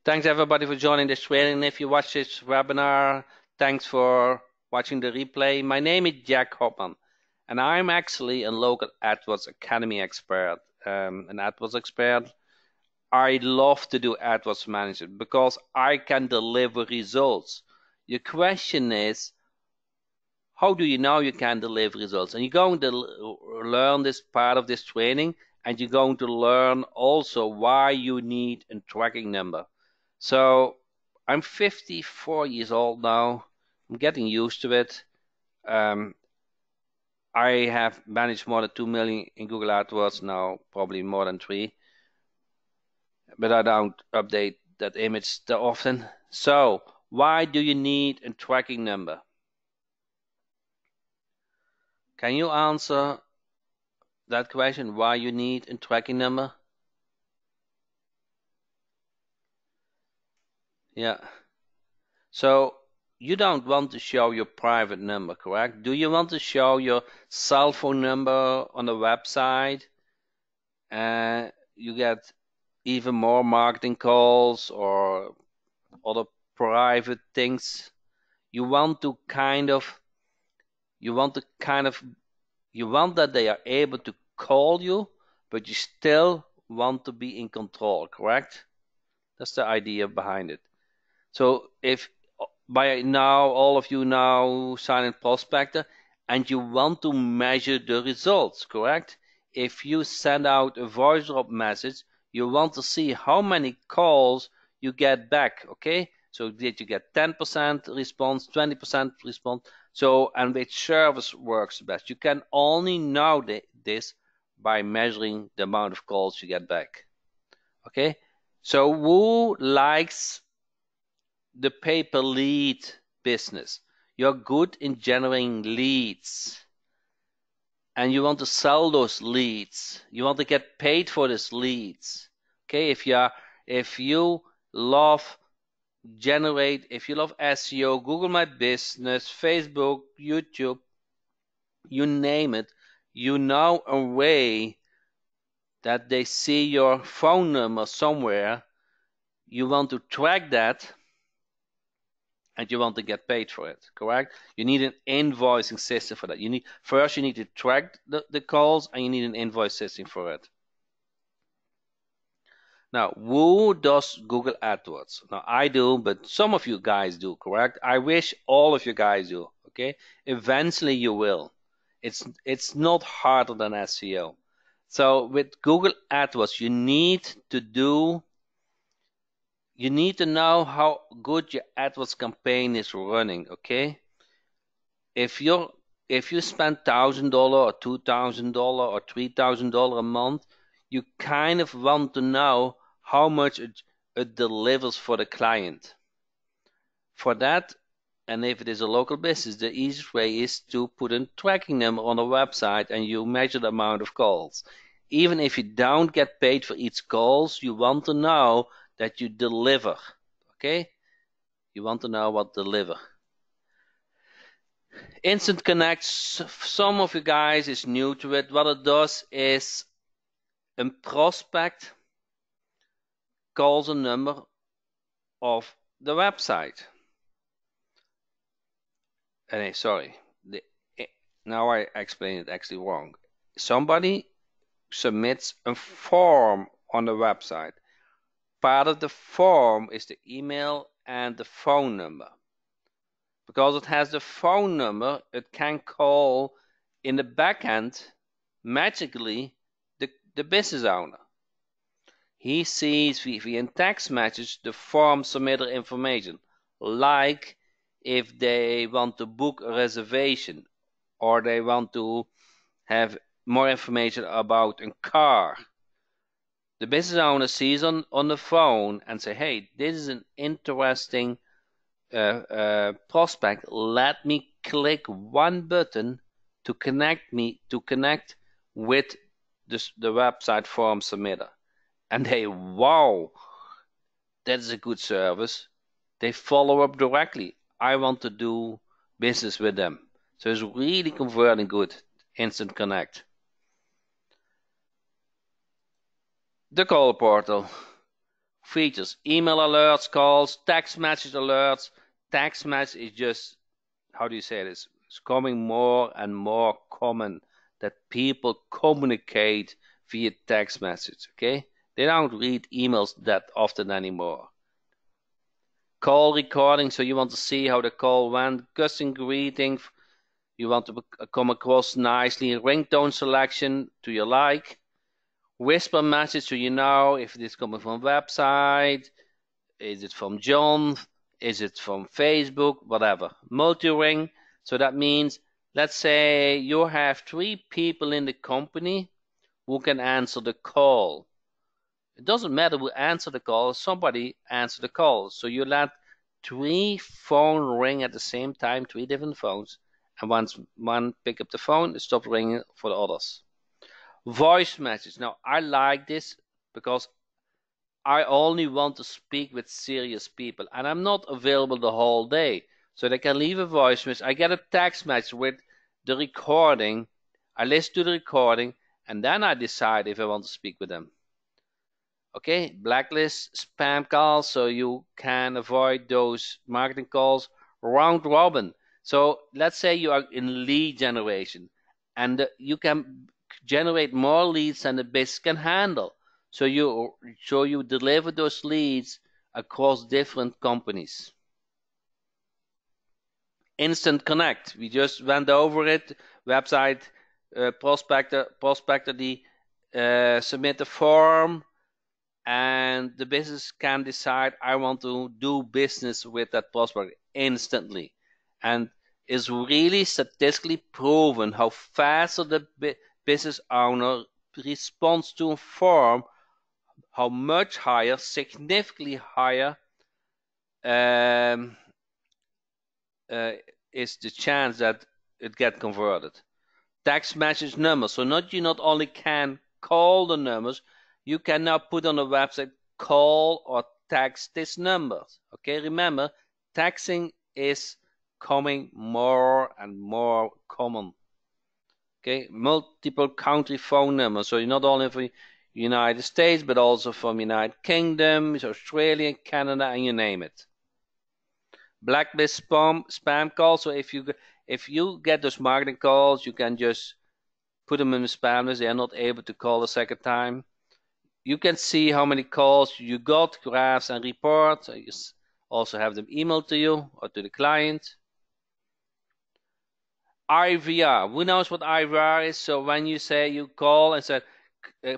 Thanks everybody for joining this training. If you watch this webinar, thanks for watching the replay. My name is Jack Hopman, and I'm actually a local AdWords Academy expert. An AdWords expert. I love to do AdWords management because I can deliver results. Your question is, how do you know you can deliver results? And you're going to learn this part of this training, and you're going to learn also why you need a tracking number. So I'm 54 years old now. I'm getting used to it. I have managed more than 2 million in Google AdWords now, probably more than 3. But I don't update that image that often. So why do you need a tracking number? Can you answer that question? Why you need a tracking number? Yeah. So you don't want to show your private number, correct? Do you want to show your cell phone number on the website? You get even more marketing calls or other private things. You want that they are able to call you, but you still want to be in control, correct? That's the idea behind it. So if by now all of you now sign in Prospector and you want to measure the results, correct? If you send out a voice drop message, you want to see how many calls you get back, okay? So did you get 10% response, 20% response? So, and which service works best? You can only know this by measuring the amount of calls you get back, okay? So who likes the pay-per-lead business? You're good in generating leads, and you want to sell those leads. You want to get paid for these leads. Okay, if you love SEO, Google My Business, Facebook, YouTube, you name it, you know a way that they see your phone number somewhere. You want to track that, and you want to get paid for it, correct? You need an invoicing system for that. You need to track the calls, and you need an invoice system for it. Now, who does Google AdWords? Now, I do, but some of you guys do, correct? I wish all of you guys do, okay? Eventually you will. It's not harder than SEO. So with Google AdWords, you need to know how good your AdWords campaign is running, okay? If you spend $1,000 or $2,000 or $3,000 a month, you kind of want to know how much it delivers for the client. For that, and if it is a local business, the easiest way is to put a tracking number on a website and you measure the amount of calls. Even if you don't get paid for each calls, you want to know that you deliver, okay? You want to know what deliver. Instant Connect, some of you guys is new to it. What it does is a prospect calls a number of the website. Now I explain it actually wrong. Somebody submits a form on the website. Part of the form is the email and the phone number. Because it has the phone number, it can call in the backend magically the business owner. He sees via text message the form submitter information, like if they want to book a reservation or they want to have more information about a car. The business owner sees on the phone and say, hey, this is an interesting prospect. Let me click one button to connect with the website form submitter. And they, wow, that is a good service. They follow up directly. I want to do business with them. So it's really converting good. Instant Connect. The call portal. features. Email alerts, calls, text message alerts. Text message is just, how do you say this? It's becoming more and more common that people communicate via text message, okay? They don't read emails that often anymore. Call recording, so you want to see how the call went. Custom greeting, you want to come across nicely. Ringtone selection to your like. Whisper message, so you know if it is coming from a website, is it from John, is it from Facebook, whatever. Multi-ring, so that means, let's say you have 3 people in the company who can answer the call. It doesn't matter who answer the call, somebody answer the call. So you let 3 phones ring at the same time, 3 different phones, and once one pick up the phone, it stops ringing for the others. Voice message. Now, I like this because I only want to speak with serious people, and I'm not available the whole day. So they can leave a voice message. I get a text message with the recording. I listen to the recording, and then I decide if I want to speak with them. Okay, blacklist spam calls, so you can avoid those marketing calls. Round robin. So let's say you are in lead generation, and you can generate more leads than the business can handle. So you deliver those leads across different companies. Instant connect. We just went over it. Website, prospector, submit the form, and the business can decide, I want to do business with that prospect instantly. And it's really statistically proven how faster the business owner responds to a form, how much higher, significantly higher, is the chance that it get converted. Text message numbers. So you not only can call the numbers, you can now put on the website, call or text this number. Okay, remember, texting is coming more and more common. Okay, multiple country phone numbers. So you're not only for United States, but also from United Kingdom, Australia, Canada, and you name it. Blacklist spam calls. So if you get those marketing calls, you can just put them in the spam list. They are not able to call a second time. You can see how many calls you got, graphs and reports. You also have them emailed to you or to the client. IVR. Who knows what IVR is? So when you say you call and say,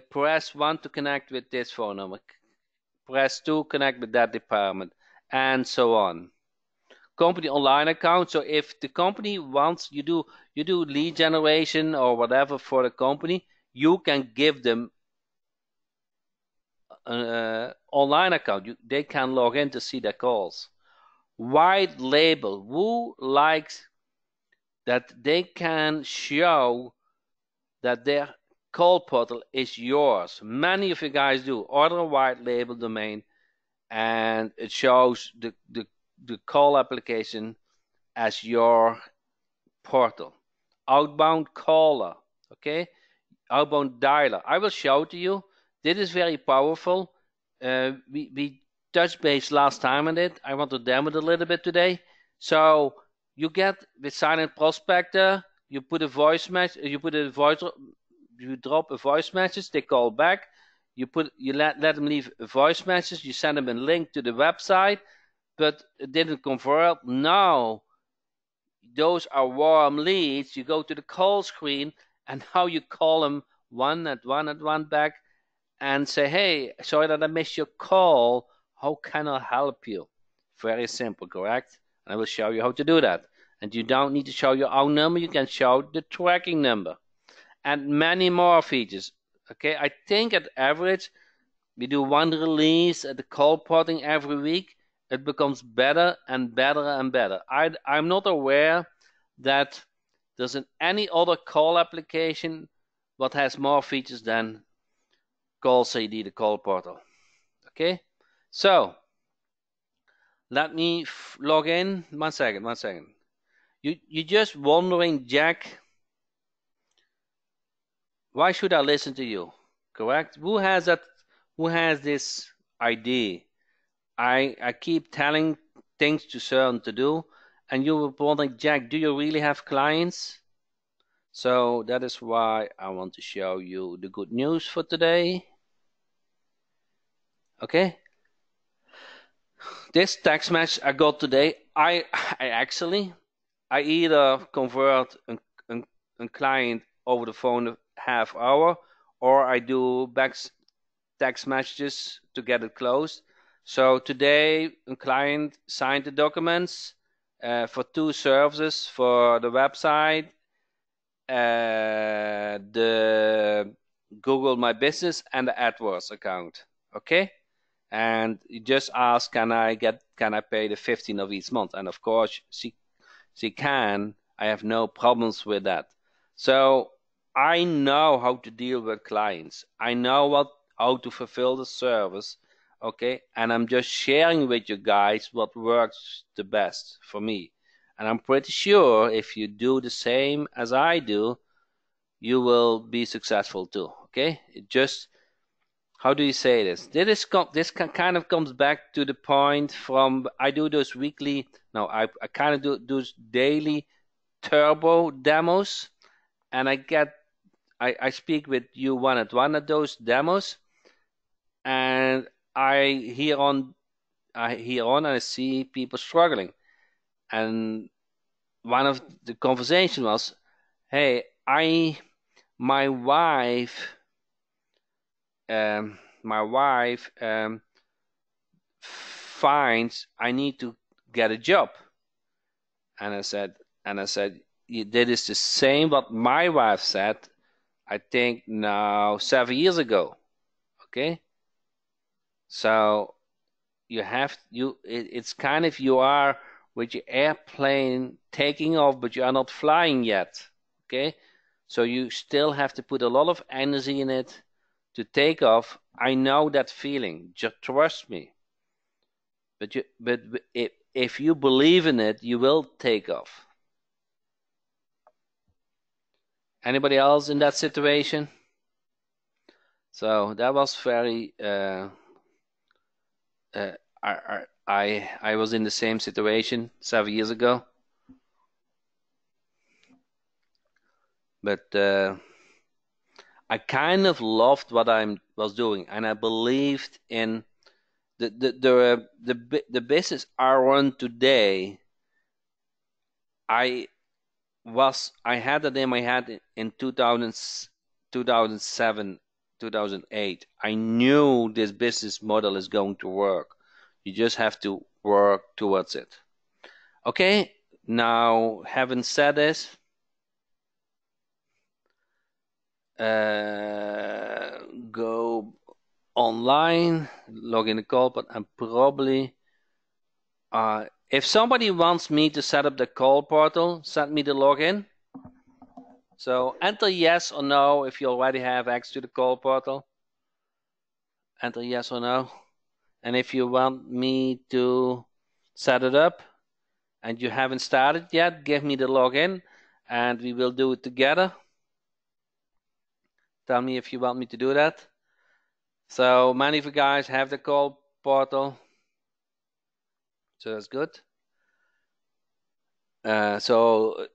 press 1 to connect with this phone number, press 2 connect with that department, and so on. Company online account. So if the company wants you do lead generation or whatever for the company, you can give them an online account. They can log in to see their calls. White label. Who likes that they can show that their call portal is yours? Many of you guys do. Order a white label domain, and it shows the call application as your portal. Outbound caller, okay? Outbound dialer. I will show to you. This is very powerful. We touched base last time on it. I want to demo it a little bit today. So you get with Silent Prospector, you put a voice message, you drop a voice message, they call back. You let them leave a voice message, you send them a link to the website, but it didn't convert. Now those are warm leads. You go to the call screen, and now you call them one back and say, hey, sorry that I missed your call. How can I help you? Very simple, correct? And I will show you how to do that. And you don't need to show your own number. You can show the tracking number and many more features. Okay, I think at average, we do 1 release at the call porting every week. It becomes better and better and better. I'm not aware that there's any other call application what has more features than Call CD, the call portal. Okay, so let me log in. One second. You're just wondering, Jack, why should I listen to you? Correct? Who has this idea. I keep telling things to certain to do, and you were wondering, Jack, do you really have clients? So that is why I want to show you the good news for today. Okay, this text message I got today, I actually either convert a client over the phone a half hour, or I do back text messages to get it closed. So today a client signed the documents for 2 services, for the website, the Google My Business, and the AdWords account. Okay, and you just ask, can I pay the 15th of each month? And of course she can. I have no problems with that. So I know how to deal with clients. I know how to fulfill the service. Okay, and I'm just sharing with you guys what works the best for me. And I'm pretty sure if you do the same as I do, you will be successful too. Okay, it just, how do you say this? This kind of comes back to the point from, I do those weekly. No, I kind of do those daily turbo demos, and I speak with you one at one at those demos, and I hear on and I see people struggling, and one of the conversation was, hey, my wife my wife finds I need to get a job. And I said, that is the same what my wife said, I think now 7 years ago. Okay, so it's kind of, you are with your airplane taking off, but you are not flying yet. Okay, so you still have to put a lot of energy in it to take off. I know that feeling, just trust me. But if you believe in it, you will take off. Anybody else in that situation? So that was very I was in the same situation 7 years ago, but I kind of loved what I was doing, and I believed in the business I run today. I had it in my head in 2007, 2008. I knew this business model is going to work. You just have to work towards it. Okay, now having said this, go online, log in the call, but I'm probably if somebody wants me to set up the call portal, send me the login. So enter yes or no if you already have access to the call portal. Enter yes or no. And if you want me to set it up and you haven't started yet, give me the login and we will do it together. Tell me if you want me to do that. So many of you guys have the call portal. So that's good. So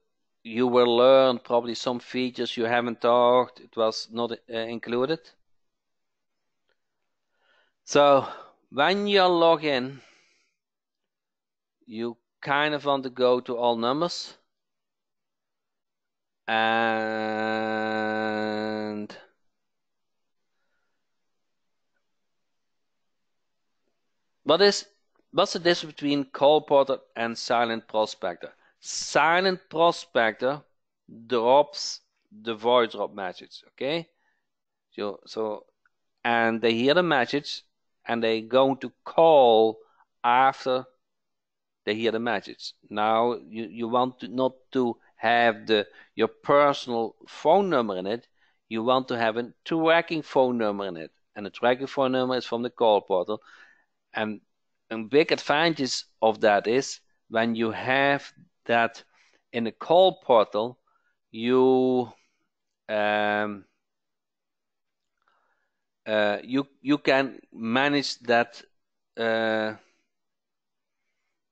you will learn probably some features you haven't talked. It was not included. So when you log in, you kind of want to go to all numbers. And what's the difference between call portal and silent prospector? Silent prospector drops the voice drop message, okay? So and they hear the message and they going to call after they hear the message. Now you want to not to have your personal phone number in it. You want to have a tracking phone number in it, and the tracking phone number is from the call portal. And a big advantage of that is when you have that in the call portal, you you can manage that,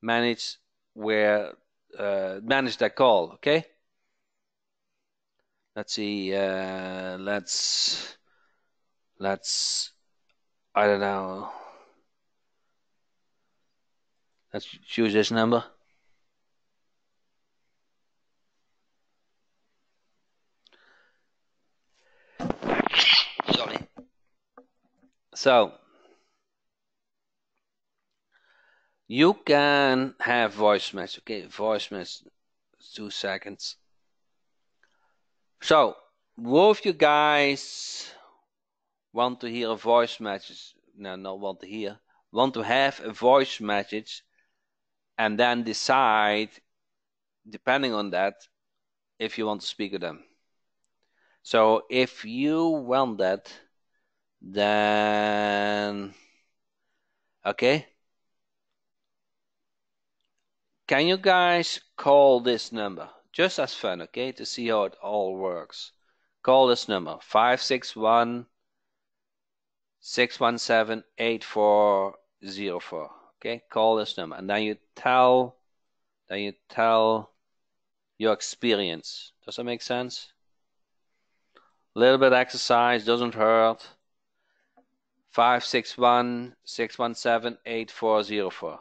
manage that call. Okay, let's see. Let's I don't know. Let's choose this number. Sorry. So you can have voice message. Okay, voice message. 2 seconds. So both you guys want to hear a voice message? No, not want to hear. Want to have a voice message, and then decide, depending on that, if you want to speak with them. So if you want that, then okay. Can you guys call this number? Just as fun, okay, to see how it all works. Call this number 561-617-8404. Okay, call this number, and then you tell your experience. Does that make sense? A little bit of exercise doesn't hurt. 561-617-8404.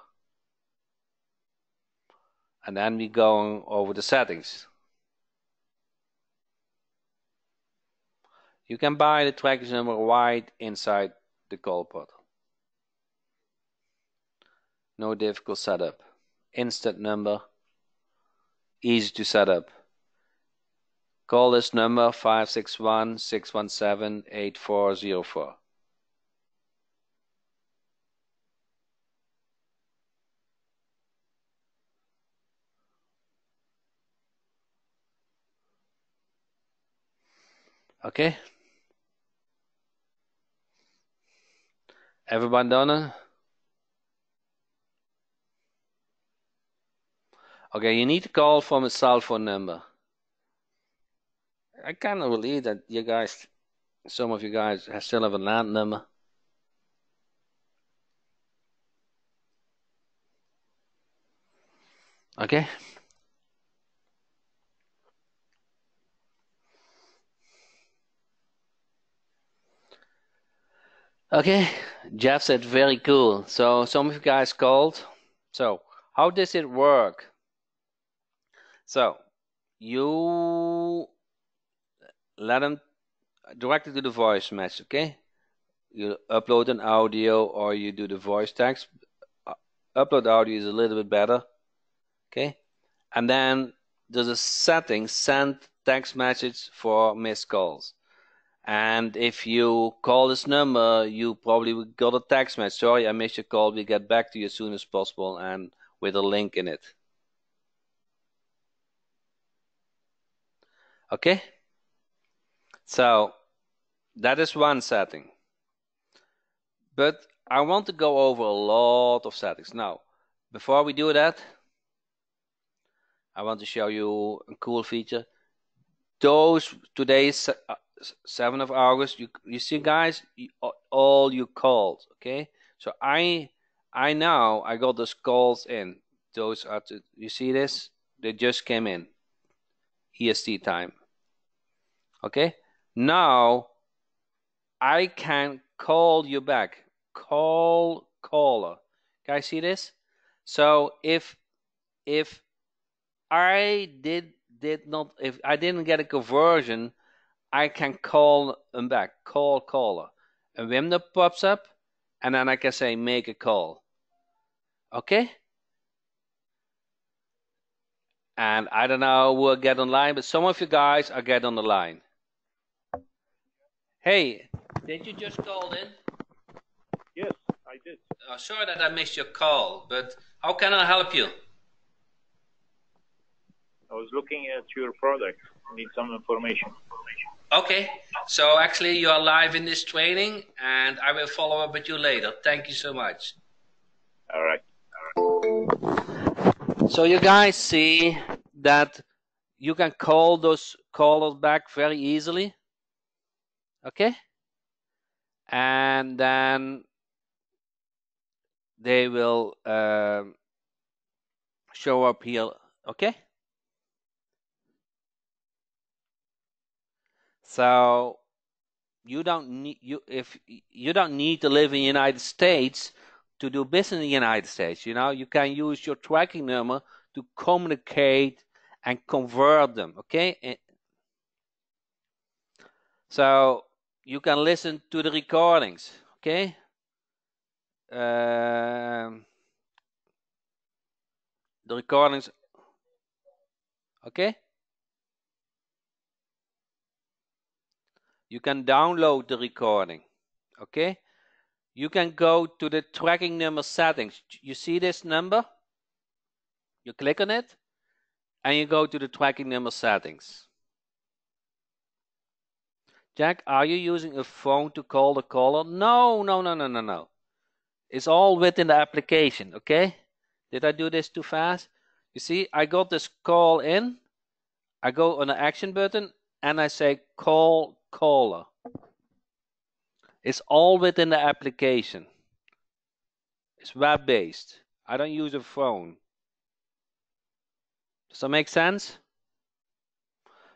And then we go over the settings. You can buy the tracking number right inside the call portal. No difficult setup. Instant number. Easy to set up. Call this number 561-617-8404. Okay. Everyone done it? Okay, you need to call from a cell phone number. I cannot believe that you guys, some of you guys still have a land number. Okay. Okay, Jeff said very cool. So some of you guys called. So how does it work? So you let them directly to the voice message, okay? You upload an audio or you do the voice text. Upload audio is a little bit better, okay? And then there's a setting, send text message for missed calls. And if you call this number, you probably got a text message. Sorry, I missed your call. We'll get back to you as soon as possible and with a link in it. Okay? So that is one setting. But I want to go over a lot of settings. Now, before we do that, I want to show you a cool feature. Today's 7th of August. You see, guys, all you called. Okay, so I now I got those calls in. Those are you see this? They just came in. EST time. Okay, now I can call you back. Call caller. Guys, see this? So if I if I didn't get a conversion, I can call them back. Call caller. A window pops up, and then I can say make a call. Okay? And I don't know who will get online, but some of you guys are get on the line. Hey, did you just call in? Yes, I did. Sorry that I missed your call, but how can I help you? I was looking at your product. I need some information. Okay, so actually you are live in this training, and I will follow up with you later. Thank you so much. All right. So you guys see that you can call those callers back very easily. Okay? and then they will show up here. Okay, so you don't need you don't need to live in the United States to do business in the United States. You can use your tracking number to communicate and convert them. Okay, so you can listen to the recordings. Okay, the recordings. Okay, you can download the recording. Okay, you can go to the tracking number settings. You see this number? You click on it and you go to the tracking number settings. Jack, are you using a phone to call the caller? No, no, no, no, no, no. It's all within the application, okay? Did I do this too fast? You see, I got this call in. I go on the action button and I say call caller. It's all within the application. It's web-based. I don't use a phone. Does that make sense?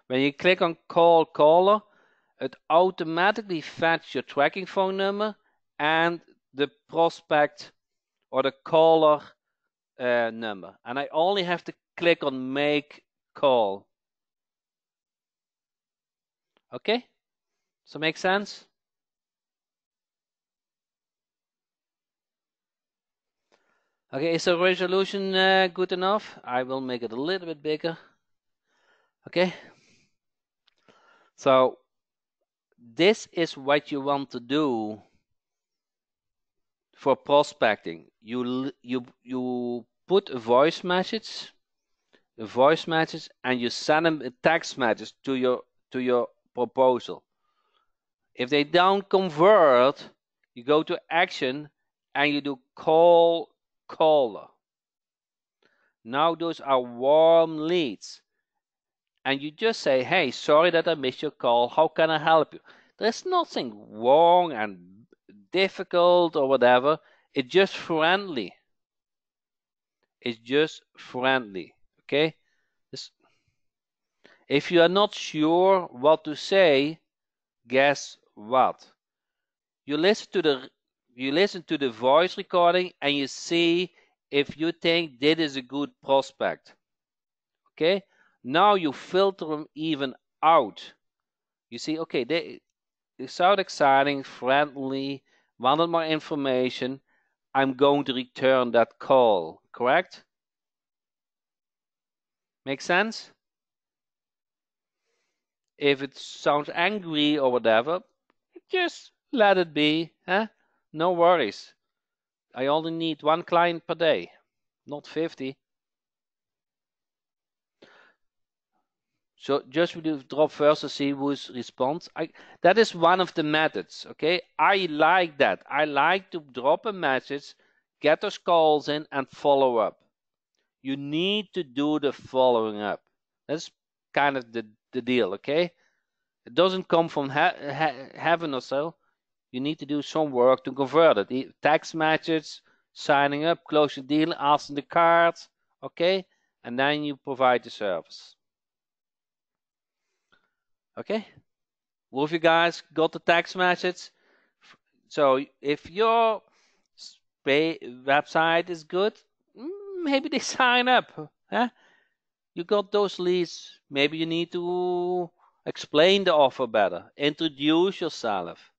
When you click on call caller, it automatically fetches your tracking phone number and the prospect or the caller number. And I only have to click on make call. Okay? So make sense? Okay, is the resolution good enough? I will make it a little bit bigger. Okay? So this is what you want to do for prospecting. You put a voice message, and you send them a text message to your proposal. If they don't convert, you go to action and you do call caller. Now those are warm leads. And you just say, hey, sorry that I missed your call. How can I help you? There's nothing wrong and difficult or whatever. It's just friendly. It's just friendly. Okay? If you are not sure what to say, guess what? You listen to the voice recording and you see if you think this is a good prospect. Okay? Now you filter them even out. You see, okay, they sound exciting, friendly, wanted more information. I'm going to return that call. Correct? Make sense? If it sounds angry or whatever, just let it be. Huh? No worries. I only need one client per day, not 50. So just we drop first to see who's responds. That is one of the methods. Okay, I like that. I like to drop a message, get those calls in, and follow up. You need to do the following up. That's kind of the deal. Okay, it doesn't come from heaven or so. You need to do some work to convert it. Text message, signing up, close the deal, asking the cards. Okay, and then you provide the service. Okay, well, if you guys got the text message, so if your website is good, maybe they sign up. Huh? You got those leads. Maybe you need to explain the offer better, introduce yourself.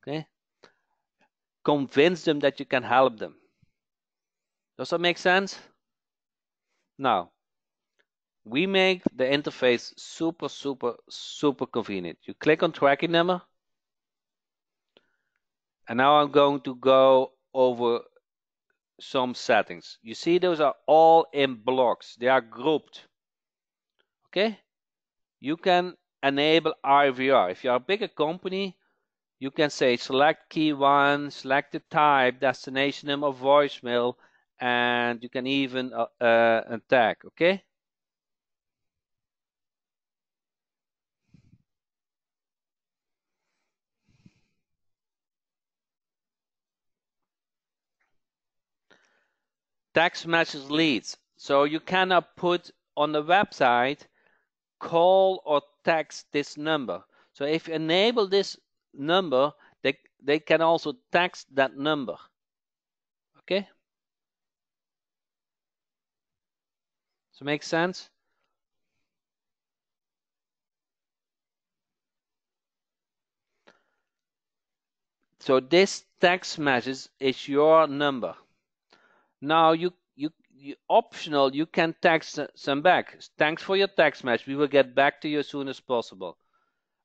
Okay, convince them that you can help them. Does that make sense? Now, we make the interface super, super, super convenient. You click on tracking number. And now I'm going to go over some settings. You see those are all in blocks. They are grouped. Okay? You can enable IVR. If you're a bigger company, you can say select key one, select the type, destination number, voicemail, and you can even tag. Okay? Text message leads. So you cannot put on the website call or text this number. So if you enable this number, they can also text that number. Okay? Does it make sense? So this text message is your number. Now you optional, you can text some back. Thanks for your text message. We will get back to you as soon as possible.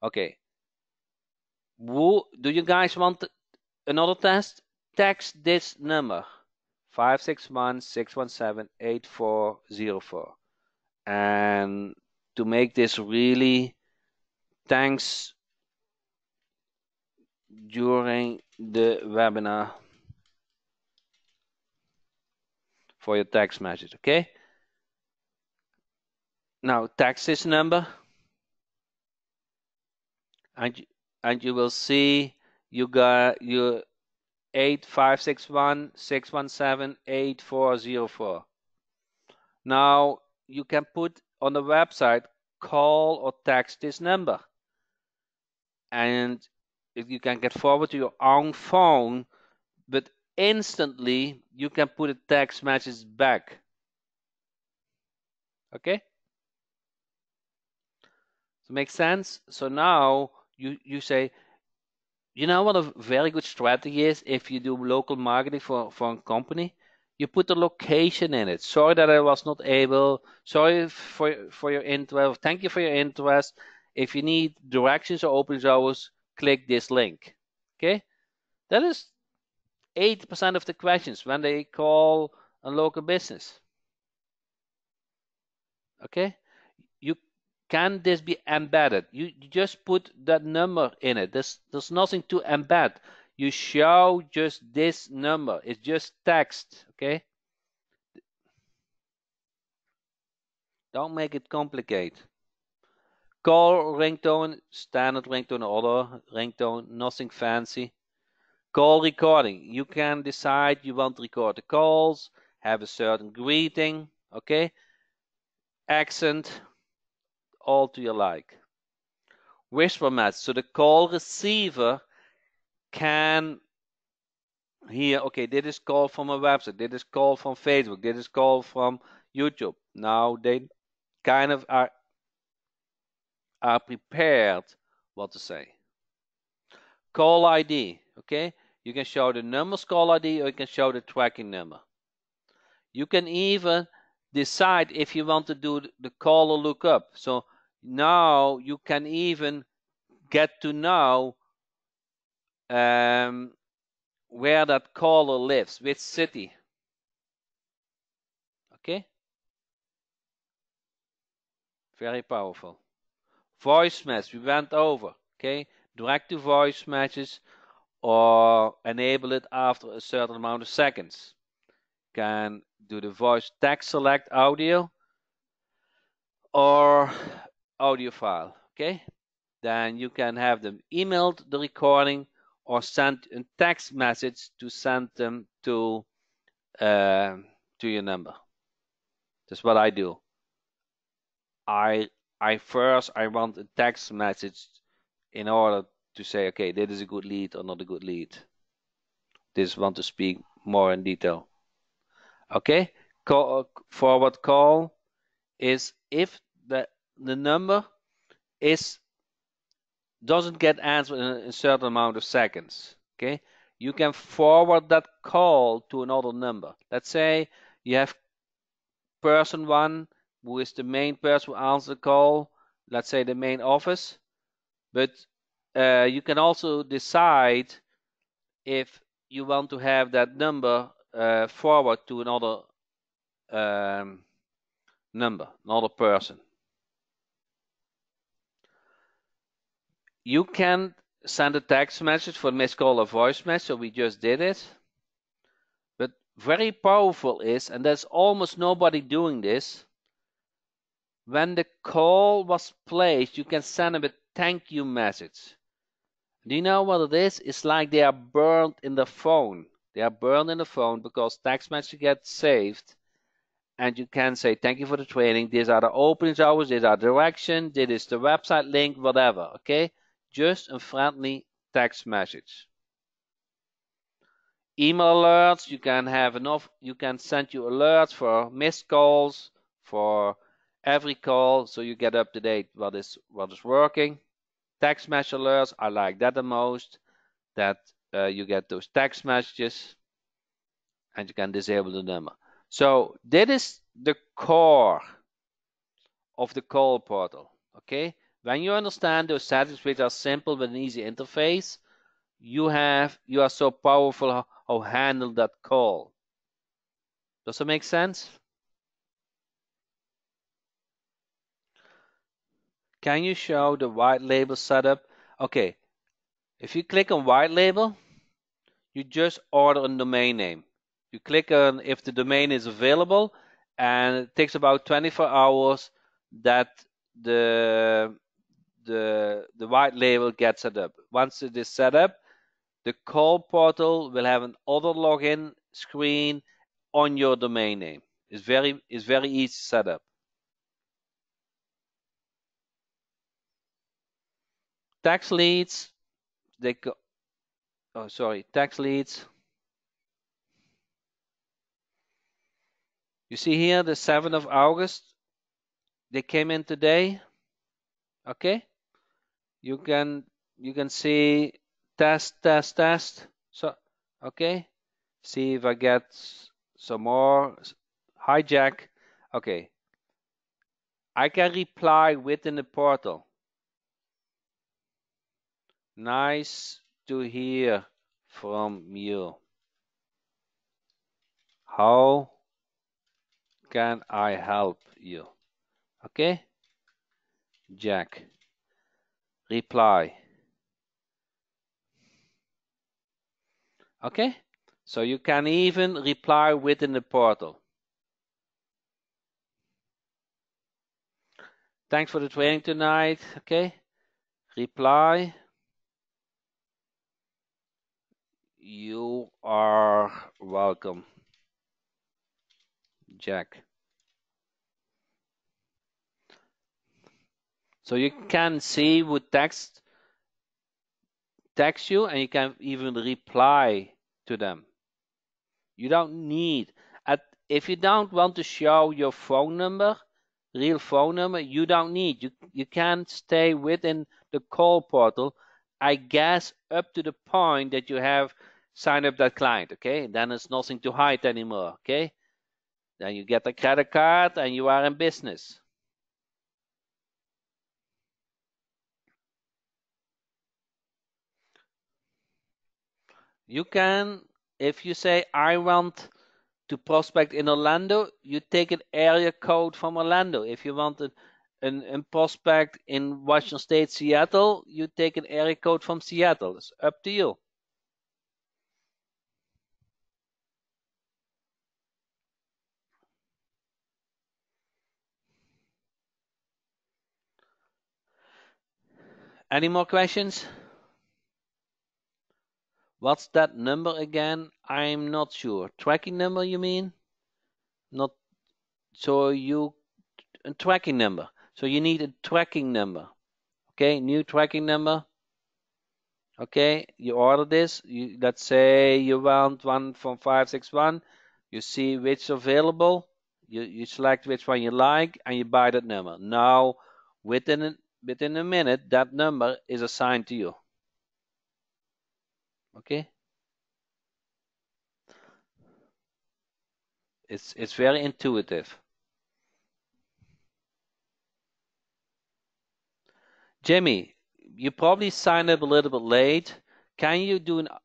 Okay. Do you guys want another test? Text this number 561-617-8404. And to make this really thanks during the webinar for your text message. Okay. Now text this number, and you will see you got your 8561-617-8404. Now you can put on the website call or text this number, and if you can get forward to your own phone, but instantly you can put a text message back. Okay? Does it make sense? So now you say, you know what a very good strategy is if you do local marketing for a company? You put the location in it. Sorry that I was not able. Sorry for your interest. Thank you for your interest. If you need directions or open hours, click this link. Okay? That is 80% of the questions when they call a local business. Okay? Can this be embedded? You just put that number in it. There's nothing to embed. You show just this number. It's just text. Okay? Don't make it complicated. Call ringtone, standard ringtone, other ringtone, nothing fancy. Call recording. You can decide you want to record the calls, have a certain greeting, okay? Accent, all to your like. Whisper message. So the call receiver can hear, okay, this is call from a website, this is call from Facebook, this is call from YouTube. Now they kind of are prepared what to say. Call ID, okay? You can show the number's call ID or you can show the tracking number. You can even decide if you want to do the caller lookup. So now you can even get to know where that caller lives, which city. Okay? Very powerful. Voice message, we went over. Okay? Direct to voice messages or enable it after a certain amount of seconds. Can do the voice text select audio or audio file. Okay? Then you can have them emailed the recording or send a text message to send them to your number. That's what I do. I want a text message in order to say, okay, this is a good lead or not a good lead. This want to speak more in detail. Okay, forward call is if the number doesn't get answered in a certain amount of seconds. Okay, you can forward that call to another number. Let's say you have person 1 who is the main person who answers the call, let's say the main office, but you can also decide if you want to have that number forward to another number, another person. You can send a text message for missed call or voice message, so we just did it. But very powerful is, and there's almost nobody doing this, when the call was placed, you can send them a thank you message. Do you know what it is? It's like they are burned in the phone. They are burned in the phone because text messages get saved, and you can say thank you for the training. These are the opening hours. These are directions. This is the website link. Whatever. Okay, just a friendly text message. Email alerts. You can have enough. You can send you alerts for missed calls, for every call, so you get up to date what is working. Text message alerts. I like that the most. That you get those text messages, and you can disable the number. So that is the core of the call portal. Okay, when you understand those settings, which are simple with an easy interface, you are so powerful how handle that call. Does that make sense? Can you show the white label setup? Okay, if you click on white label, you just order a domain name. You click on if the domain is available, and it takes about 24 hours that the white label gets set up. Once it is set up, the call portal will have an auto login screen on your domain name. It's very easy to set up. Tax leads, tax leads. You see here the 7th of August. They came in today. Okay, you can see test. So okay, see if I get some more. Hijack. Okay, I can reply within the portal. Nice to hear from you. How can I help you? Okay, Jack. Reply. Okay, so you can even reply within the portal. Thanks for the training tonight. Okay, reply. You are welcome, Jack. So you can see with text you, and you can even reply to them. You don't need, if you don't want to show your phone number, real phone number, you don't need. You can stay within the call portal, I guess, up to the point that you have signed up that client. Okay, then it's nothing to hide anymore. Okay, then you get a credit card and you are in business. You can, if you say I want to prospect in Orlando, you take an area code from Orlando. If you want a prospect in Washington State, Seattle, you take an area code from Seattle. It's up to you. Any more questions? What's that number again? I'm not sure. Tracking number, you mean? Not so a tracking number. So you need a tracking number. Okay, new tracking number. Okay, you order this. Let's say you want one from 561. You see which available. You select which one you like, and you buy that number. Now, within a minute, that number is assigned to you. Okay. It's very intuitive. Jimmy, you probably signed up a little bit late. Can you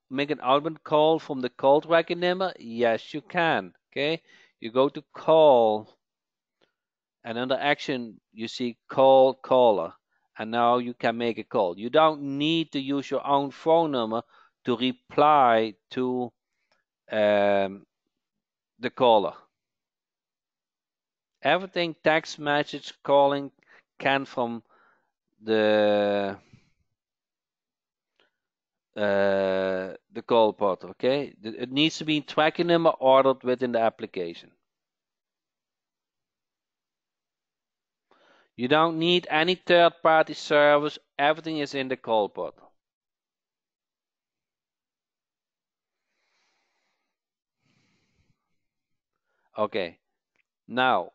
make an outbound call from the call tracking number? Yes, you can. Okay, you go to call, and under action you see call caller, and now you can make a call. You don't need to use your own phone number to reply to the caller. Everything text message calling can from the the call portal, okay? It needs to be tracking number ordered within the application. You don't need any third-party service. Everything is in the call portal. Okay. Now,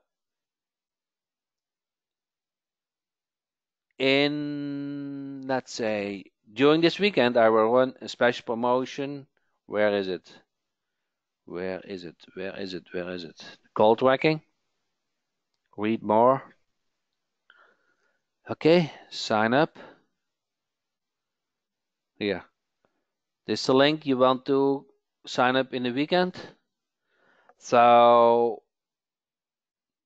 let's say, during this weekend, I will run a special promotion. Where is it? Where is it? Where is it? Where is it? Call tracking. Read more. Okay, sign up. Here. This is the link you want to sign up in the weekend. So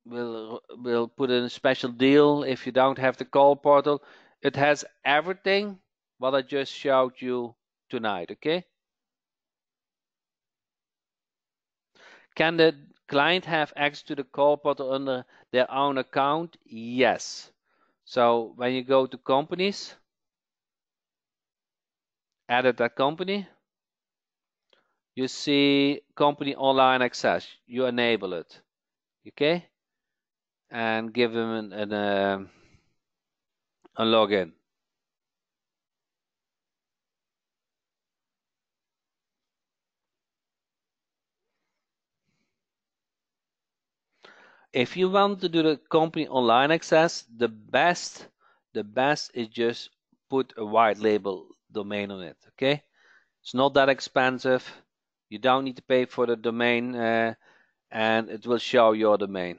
we'll put in a special deal if you don't have the call portal. It has everything what I just showed you tonight, okay? Can the client have access to the call portal under their own account? Yes. So when you go to companies, edit that company, you see company online access. You enable it, okay? And give them a login. If you want to do the company online access, the best is just put a white label domain on it, okay? It's not that expensive. You don't need to pay for the domain, and it will show your domain.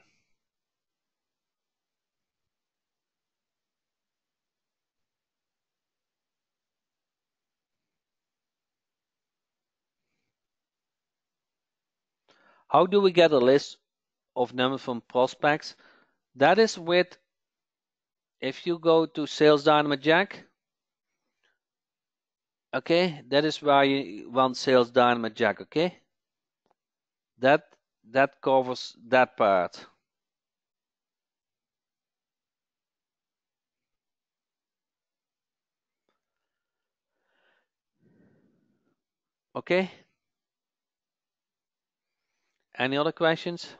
How do we get a list of numbers from prospects? That is with, if you go to Sales Dynamite Jack, okay, that is why you want Sales Dynamite Jack, okay? That covers that part. Okay? Any other questions?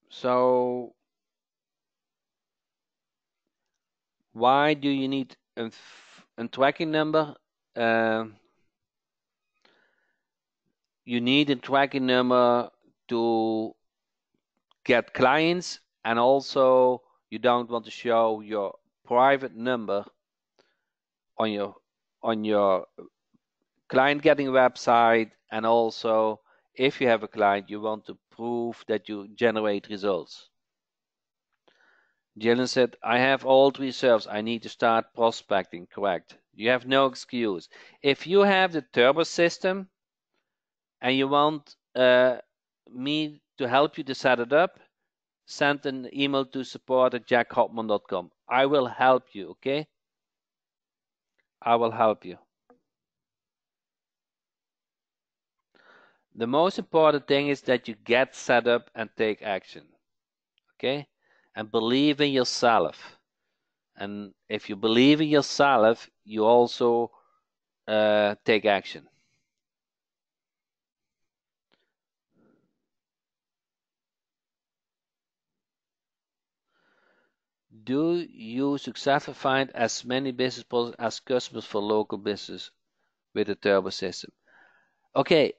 So why do you need a tracking number? You need a tracking number to get clients, and also you don't want to show your private number on your client getting website, and also if you have a client, you want to prove that you generate results. Jalen said, I have all 3 servers. I need to start prospecting. Correct. You have no excuse. If you have the turbo system and you want me to help you to set it up, send an email to support@jackhopman.com. I will help you, okay? I will help you. The most important thing is that you get set up and take action, okay? And believe in yourself. And if you believe in yourself, you also take action. Do you successfully find as many business processes as customers for local business with the turbo system? Okay,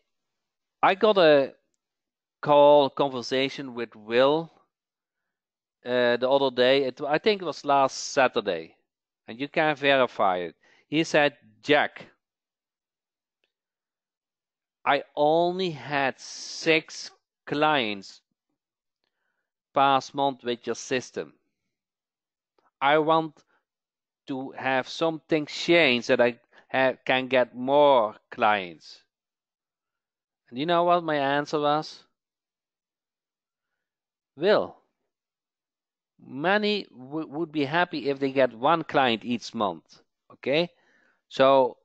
I got a conversation with Will the other day. I think it was last Saturday, and you can verify it. He said, Jack, I only had 6 clients past month with your system. I want to have something change that I can get more clients. And you know what my answer was? Will, many would be happy if they get 1 client each month. Okay? So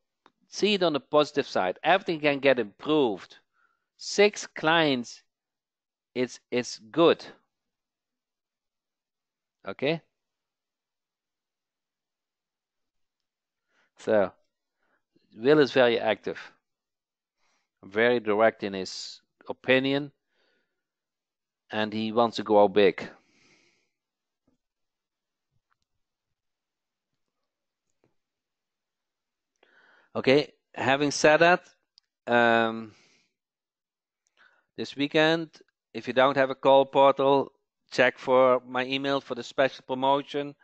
see it on the positive side. Everything can get improved. 6 clients, it's good. Okay? So Will is very active, very direct in his opinion, and he wants to go out big. Okay, having said that, this weekend, if you don't have a call portal, check for my email for the special promotion.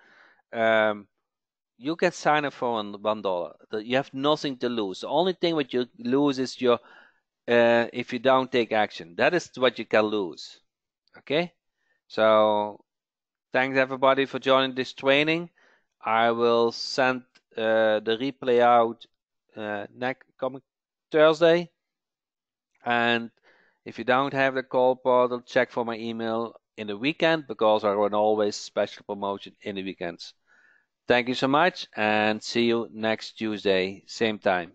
You can sign up for $1. You have nothing to lose. The only thing what you lose is your if you don't take action. That is what you can lose. Okay, so thanks everybody for joining this training. I will send the replay out next coming Thursday. And if you don't have the call portal, check for my email in the weekend because I run always special promotion in the weekends. Thank you so much and see you next Tuesday, same time.